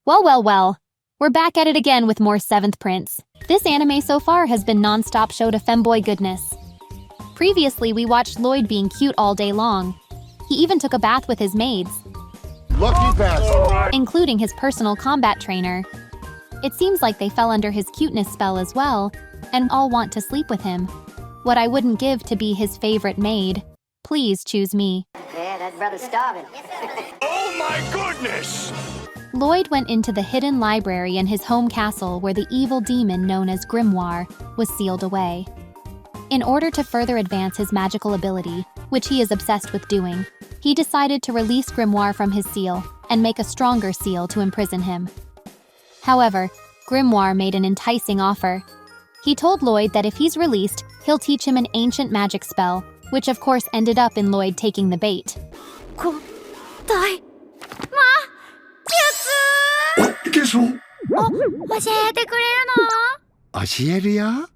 Well. We're back at it again with more 7th Prince. This anime so far has been non-stop show to femboy goodness. Previously, we watched Lloyd being cute all day long. He even took a bath with his maids, Lucky bastard. including his personal combat trainer. It seems like they fell under his cuteness spell as well, and all want to sleep with him. What I wouldn't give to be his favorite maid. Please choose me. Yeah, that brother's starving. Oh my goodness! Lloyd went into the hidden library in his home castle where the evil demon known as Grimoire was sealed away. In order to further advance his magical ability, which he is obsessed with doing, he decided to release Grimoire from his seal and make a stronger seal to imprison him. However, Grimoire made an enticing offer. He told Lloyd that if he's released, he'll teach him an ancient magic spell, which of course ended up in Lloyd taking the bait. いけそう教えてくれるの？教えるよ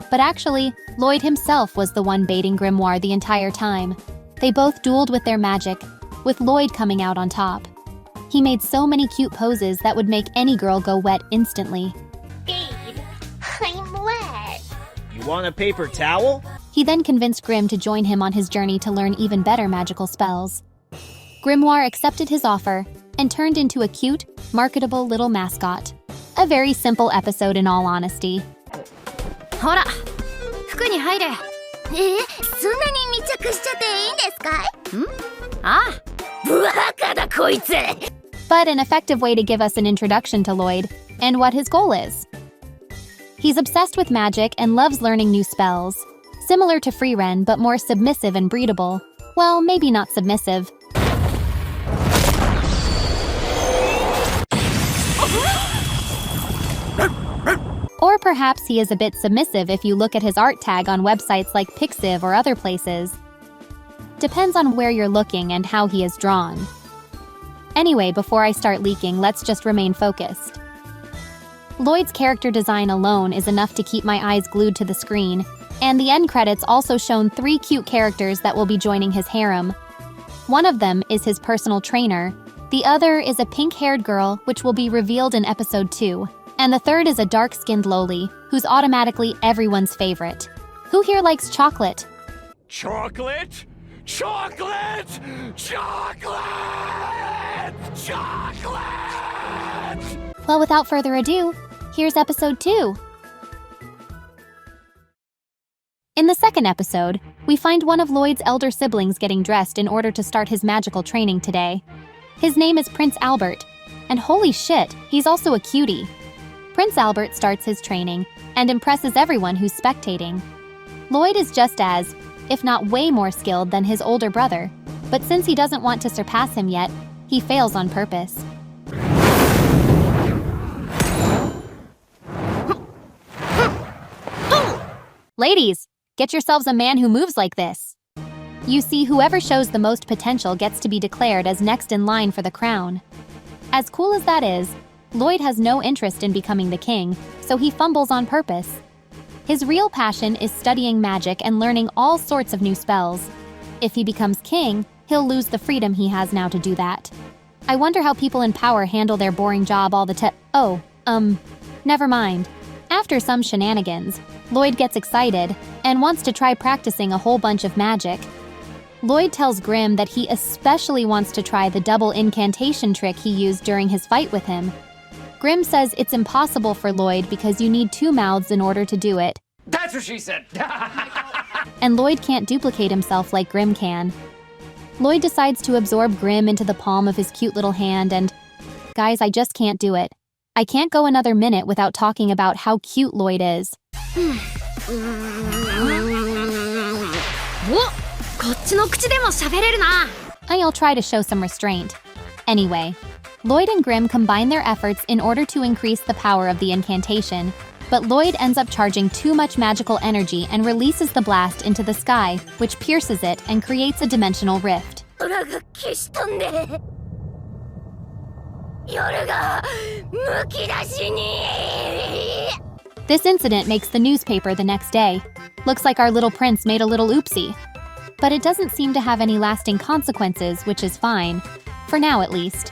But actually, Lloyd himself was the one baiting Grimoire the entire time. They both dueled with their magic, with Lloyd coming out on top. He made so many cute poses that would make any girl go wet instantly. Babe, I'm wet. You want a paper towel? He then convinced Grim to join him on his journey to learn even better magical spells. Grimoire accepted his offer and turned into a cute, marketable little mascot. A very simple episode in all honesty. ほら、服に入れ。そんなに密着しちゃっていいんですかい？ああ、バカだこいつ。 But an effective way to give us an introduction to Lloyd and what his goal is. He's obsessed with magic and loves learning new spells. Similar to Frieren, but more submissive and breedable. Well, maybe not submissive. Or perhaps he is a bit submissive if you look at his art tag on websites like Pixiv or other places. Depends on where you're looking and how he is drawn. Anyway, before I start leaking, let's just remain focused. Lloyd's character design alone is enough to keep my eyes glued to the screen, and the end credits also shown 3 cute characters that will be joining his harem. One of them is his personal trainer, the other is a pink-haired girl, which will be revealed in episode 2, and the third is a dark-skinned loli, who's automatically everyone's favorite. Who here likes chocolate? Chocolate? Chocolate! Chocolate! Chocolate! Well, without further ado, here's episode 2. In the second episode, we find one of Lloyd's elder siblings getting dressed in order to start his magical training today. His name is Prince Albert, and holy shit, he's also a cutie. Prince Albert starts his training and impresses everyone who's spectating. Lloyd is just as, if not way more skilled than his older brother, but since he doesn't want to surpass him yet, he fails on purpose. Ladies, get yourselves a man who moves like this. You see, whoever shows the most potential gets to be declared as next in line for the crown. As cool as that is, Lloyd has no interest in becoming the king, so he fumbles on purpose. His real passion is studying magic and learning all sorts of new spells. If he becomes king, he'll lose the freedom he has now to do that. I wonder how people in power handle their boring job all the time. Never mind. After some shenanigans, Lloyd gets excited and wants to try practicing a whole bunch of magic. Lloyd tells Grim that he especially wants to try the double incantation trick he used during his fight with him. Grim says it's impossible for Lloyd because you need 2 mouths in order to do it. That's what she said. And Lloyd can't duplicate himself like Grim can. Lloyd decides to absorb Grim into the palm of his cute little hand and... Guys, I just can't do it. I can't go another minute without talking about how cute Lloyd is. こっちの口でも喋れるな。 I'll try to show some restraint. Anyway, Lloyd and Grim combine their efforts in order to increase the power of the incantation, but Lloyd ends up charging too much magical energy and releases the blast into the sky, which pierces it and creates a dimensional rift. 空が消し飛んで。夜がむき出しに。 This incident makes the newspaper the next day. Looks like our little prince made a little oopsie. But it doesn't seem to have any lasting consequences, which is fine. For now, at least.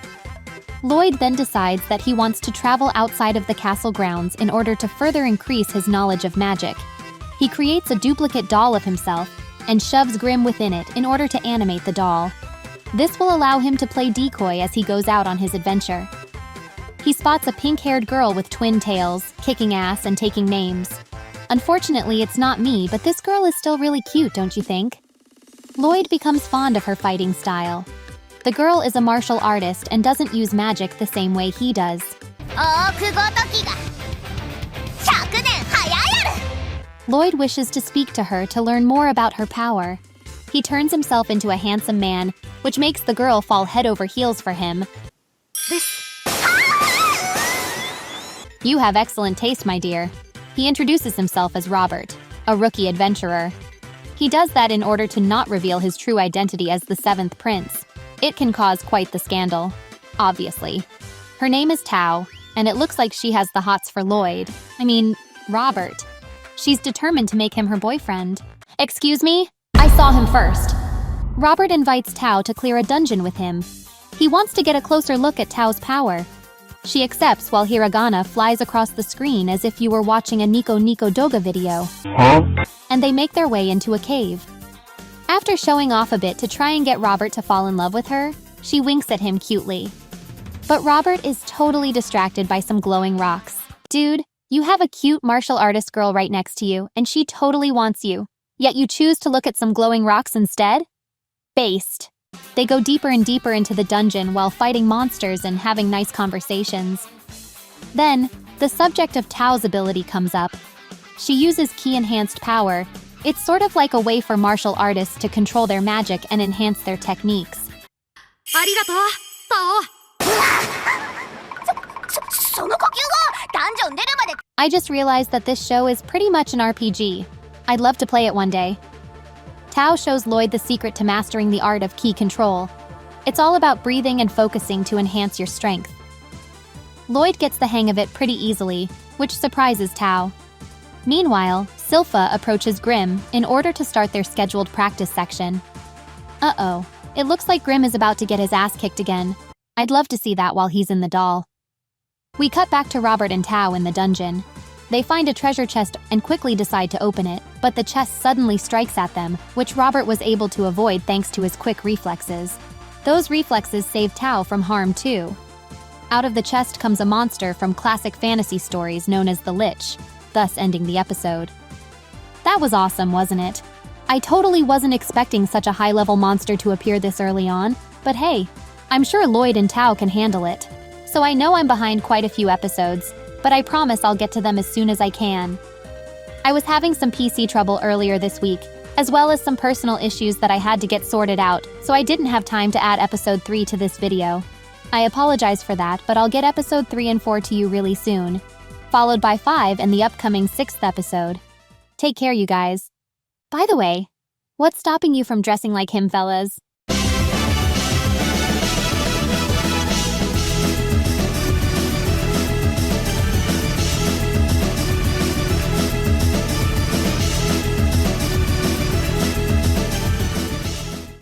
Lloyd then decides that he wants to travel outside of the castle grounds in order to further increase his knowledge of magic. He creates a duplicate doll of himself and shoves Grim within it in order to animate the doll. This will allow him to play decoy as he goes out on his adventure. He spots a pink-haired girl with twin tails, kicking ass and taking names. Unfortunately, it's not me, but this girl is still really cute, don't you think? Lloyd becomes fond of her fighting style. The girl is a martial artist and doesn't use magic the same way he does. 大久保時が100年早やる Lloyd wishes to speak to her to learn more about her power. He turns himself into a handsome man, which makes the girl fall head over heels for him. You have excellent taste, my dear. He introduces himself as Robert, a rookie adventurer. He does that in order to not reveal his true identity as the seventh prince. It can cause quite the scandal, obviously. Her name is Tao, and it looks like she has the hots for Robert. She's determined to make him her boyfriend. Excuse me? I saw him first. Robert invites Tao to clear a dungeon with him. He wants to get a closer look at Tao's power. She accepts while Hiragana flies across the screen as if you were watching a Nico Nico Doga video. And they make their way into a cave. After showing off a bit to try and get Robert to fall in love with her, she winks at him cutely. But Robert is totally distracted by some glowing rocks. Dude, you have a cute martial artist girl right next to you, and she totally wants you. Yet you choose to look at some glowing rocks instead? Based. They go deeper and deeper into the dungeon while fighting monsters and having nice conversations. Then, the subject of Tao's ability comes up. She uses ki-enhanced power. It's sort of like a way for martial artists to control their magic and enhance their techniques. ありがとう、その呼吸がダンジョン出るまで I just realized that this show is pretty much an RPG. I'd love to play it one day. Tao shows Lloyd the secret to mastering the art of ki control. It's all about breathing and focusing to enhance your strength. Lloyd gets the hang of it pretty easily, which surprises Tao. Meanwhile, Silpha approaches Grim in order to start their scheduled practice section. Uh-oh, it looks like Grim is about to get his ass kicked again. I'd love to see that while he's in the doll. We cut back to Robert and Tao in the dungeon. They find a treasure chest and quickly decide to open it, but the chest suddenly strikes at them, which Robert was able to avoid thanks to his quick reflexes. Those reflexes save Tao from harm too. Out of the chest comes a monster from classic fantasy stories known as the Lich, thus ending the episode. That was awesome, wasn't it? I totally wasn't expecting such a high-level monster to appear this early on, but hey, I'm sure Lloyd and Tao can handle it. So I know I'm behind quite a few episodes, but I promise I'll get to them as soon as I can. I was having some PC trouble earlier this week, as well as some personal issues that I had to get sorted out, so I didn't have time to add episode 3 to this video. I apologize for that, but I'll get episode 3 and 4 to you really soon, followed by 5 and the upcoming 6th episode. Take care, you guys. By the way, what's stopping you from dressing like him, fellas?